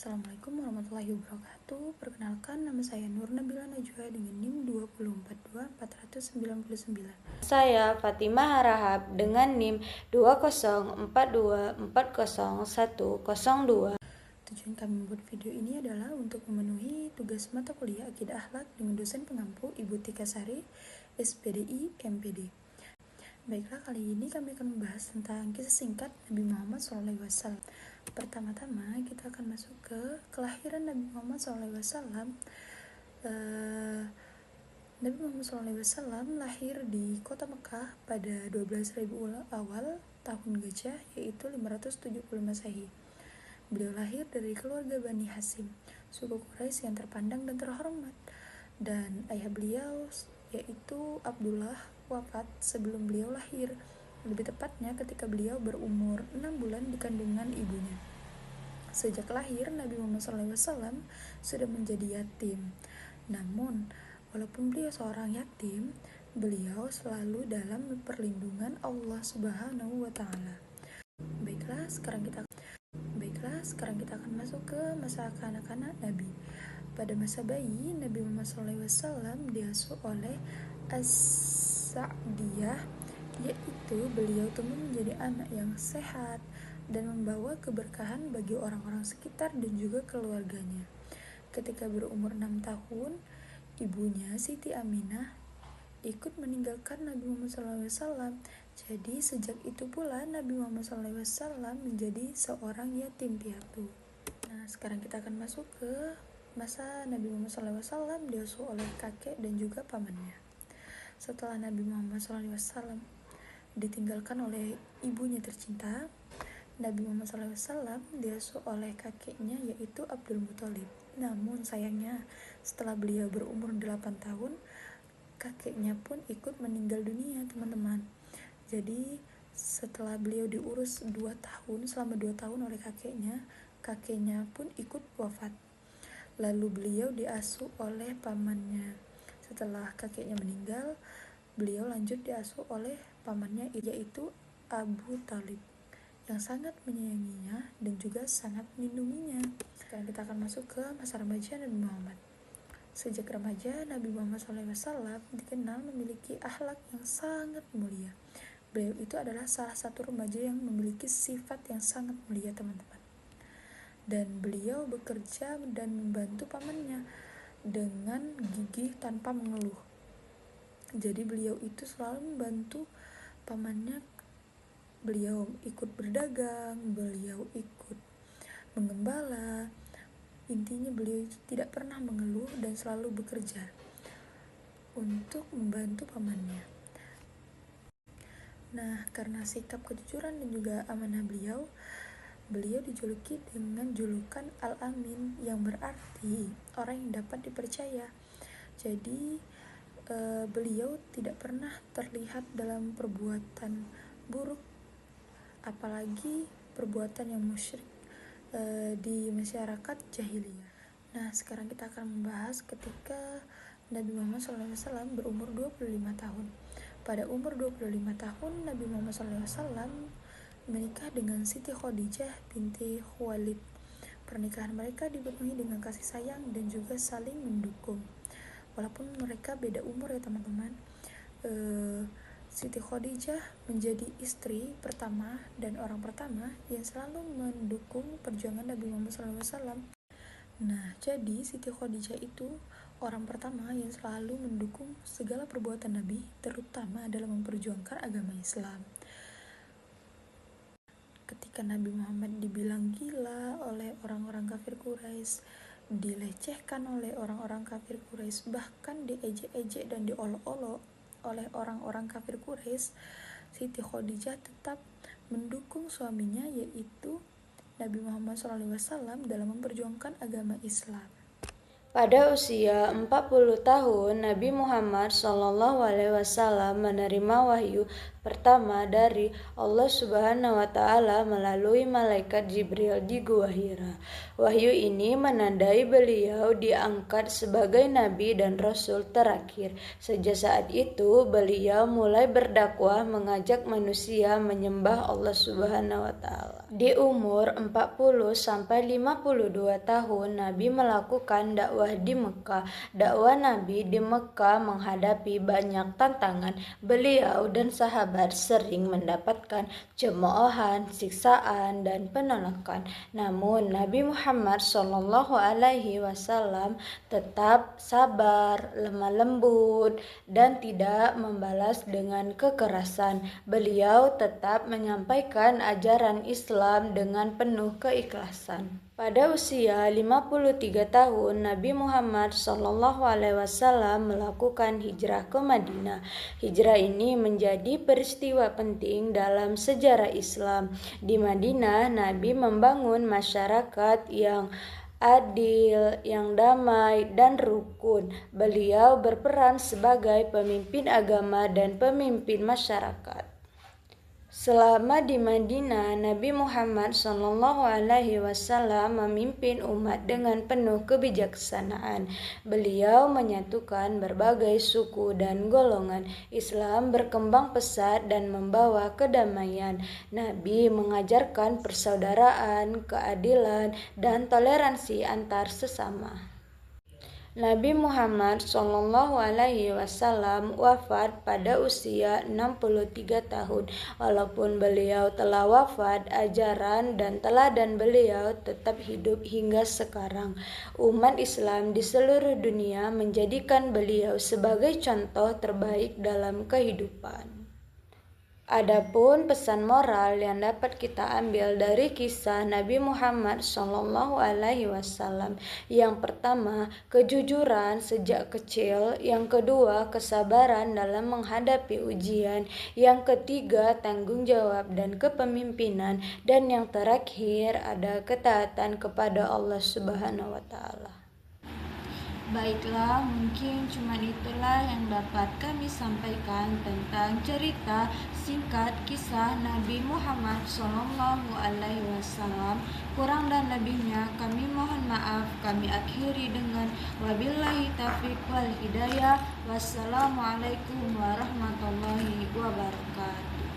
Assalamualaikum warahmatullahi wabarakatuh. Perkenalkan, nama saya Nur Nabila Najwa dengan NIM 2042499. Saya Fatimah Harahap dengan NIM 204240102. Tujuan kami membuat video ini adalah untuk memenuhi tugas mata kuliah Akidah Akhlak dengan dosen pengampu Ibu Tika Sari, SPDI, MPD. Baiklah, kali ini kami akan membahas tentang kisah singkat Nabi Muhammad SAW. Pertama-tama kita akan masuk ke kelahiran Nabi Muhammad SAW. Nabi Muhammad SAW lahir di kota Mekah pada 12 Rabiul Awal tahun Gajah, yaitu 570 Masehi. Beliau lahir dari keluarga Bani Hasyim, suku Quraisy yang terpandang dan terhormat, dan ayah beliau yaitu Abdullah wafat sebelum beliau lahir, lebih tepatnya ketika beliau berumur 6 bulan di kandungan ibunya. Sejak lahir, Nabi Muhammad SAW sudah menjadi yatim. Namun, walaupun beliau seorang yatim, beliau selalu dalam perlindungan Allah Subhanahu wa Ta'ala. Baiklah, sekarang kita akan masuk ke masa kanak-kanak Nabi. Pada masa bayi, Nabi Muhammad SAW diasuh oleh As-Sa'diyah, yaitu beliau tumbuh menjadi anak yang sehat dan membawa keberkahan bagi orang-orang sekitar dan juga keluarganya. Ketika berumur 6 tahun, ibunya Siti Aminah ikut meninggalkan Nabi Muhammad SAW. Jadi sejak itu pula Nabi Muhammad SAW menjadi seorang yatim piatu. Nah, sekarang kita akan masuk ke masa Nabi Muhammad SAW diasuh oleh kakek dan juga pamannya. Setelah Nabi Muhammad SAW ditinggalkan oleh ibunya tercinta, Nabi Muhammad SAW diasuh oleh kakeknya yaitu Abdul Muthalib. Namun sayangnya setelah beliau berumur 8 tahun, kakeknya pun ikut meninggal dunia, teman-teman. Jadi setelah beliau diurus selama 2 tahun oleh kakeknya pun ikut wafat. Lalu beliau diasuh oleh pamannya. Setelah kakeknya meninggal, beliau lanjut diasuh oleh pamannya yaitu Abu Talib, yang sangat menyayanginya dan juga sangat melindunginya. Sekarang kita akan masuk ke masa remaja Nabi Muhammad. Sejak remaja, Nabi Muhammad SAW dikenal memiliki akhlak yang sangat mulia. Beliau itu adalah salah satu remaja yang memiliki sifat yang sangat mulia, teman-teman. Dan beliau bekerja dan membantu pamannya dengan gigih tanpa mengeluh. Jadi beliau itu selalu membantu pamannya. Beliau ikut berdagang, beliau ikut mengembala. Intinya beliau itu tidak pernah mengeluh dan selalu bekerja untuk membantu pamannya. Nah, karena sikap kejujuran dan juga amanah beliau dijuluki dengan julukan Al-Amin, yang berarti orang yang dapat dipercaya. Jadi beliau tidak pernah terlihat dalam perbuatan buruk, apalagi perbuatan yang musyrik di masyarakat jahiliyah. Nah, sekarang kita akan membahas ketika Nabi Muhammad SAW berumur 25 tahun. Pada umur 25 tahun, Nabi Muhammad SAW menikah dengan Siti Khadijah binti Khuwailid. Pernikahan mereka dipenuhi dengan kasih sayang dan juga saling mendukung. Walaupun mereka beda umur ya teman-teman, Siti Khadijah menjadi istri pertama dan orang pertama yang selalu mendukung perjuangan Nabi Muhammad SAW. Nah, jadi Siti Khadijah itu orang pertama yang selalu mendukung segala perbuatan Nabi, terutama dalam memperjuangkan agama Islam. Ketika Nabi Muhammad dibilang gila oleh orang-orang kafir Quraisy, dilecehkan oleh orang-orang kafir Quraisy, bahkan diejek-ejek dan diolok-olok oleh orang-orang kafir Quraisy, Siti Khadijah tetap mendukung suaminya yaitu Nabi Muhammad SAW dalam memperjuangkan agama Islam. Pada usia 40 tahun, Nabi Muhammad SAW menerima wahyu pertama dari Allah Subhanahu wa Ta'ala melalui malaikat Jibril di Gua Hira. Wahyu ini menandai beliau diangkat sebagai nabi dan rasul terakhir. Sejak saat itu, beliau mulai berdakwah mengajak manusia menyembah Allah Subhanahu wa Ta'ala. Di umur 40 sampai 52 tahun, Nabi melakukan dakwah di Mekah. Dakwah Nabi di Mekah menghadapi banyak tantangan. Beliau dan sahabat sering mendapatkan cemoohan, siksaan, dan penolakan. Namun Nabi Muhammad SAW tetap sabar, lemah lembut, dan tidak membalas dengan kekerasan. Beliau tetap menyampaikan ajaran Islam dengan penuh keikhlasan. Pada usia 53 tahun, Nabi Muhammad SAW melakukan hijrah ke Madinah. Hijrah ini menjadi peristiwa penting dalam sejarah Islam. Di Madinah, Nabi membangun masyarakat yang adil, yang damai, dan rukun. Beliau berperan sebagai pemimpin agama dan pemimpin masyarakat. Selama di Madinah, Nabi Muhammad SAW memimpin umat dengan penuh kebijaksanaan. Beliau menyatukan berbagai suku dan golongan. Islam berkembang pesat dan membawa kedamaian. Nabi mengajarkan persaudaraan, keadilan, dan toleransi antar sesama. Nabi Muhammad SAW wafat pada usia 63 tahun. Walaupun beliau telah wafat, ajaran dan teladan beliau tetap hidup hingga sekarang. Umat Islam di seluruh dunia menjadikan beliau sebagai contoh terbaik dalam kehidupan. Adapun pesan moral yang dapat kita ambil dari kisah Nabi Muhammad SAW, yang pertama, kejujuran sejak kecil, yang kedua, kesabaran dalam menghadapi ujian, yang ketiga, tanggung jawab dan kepemimpinan, dan yang terakhir ada ketaatan kepada Allah Subhanahu wa Ta'ala. Baiklah, mungkin cuma itulah yang dapat kami sampaikan tentang cerita singkat kisah Nabi Muhammad SAW. Kurang dan lebihnya kami mohon maaf. Kami akhiri dengan wabillahi taufiq wal hidayah. Wassalamualaikum warahmatullahi wabarakatuh.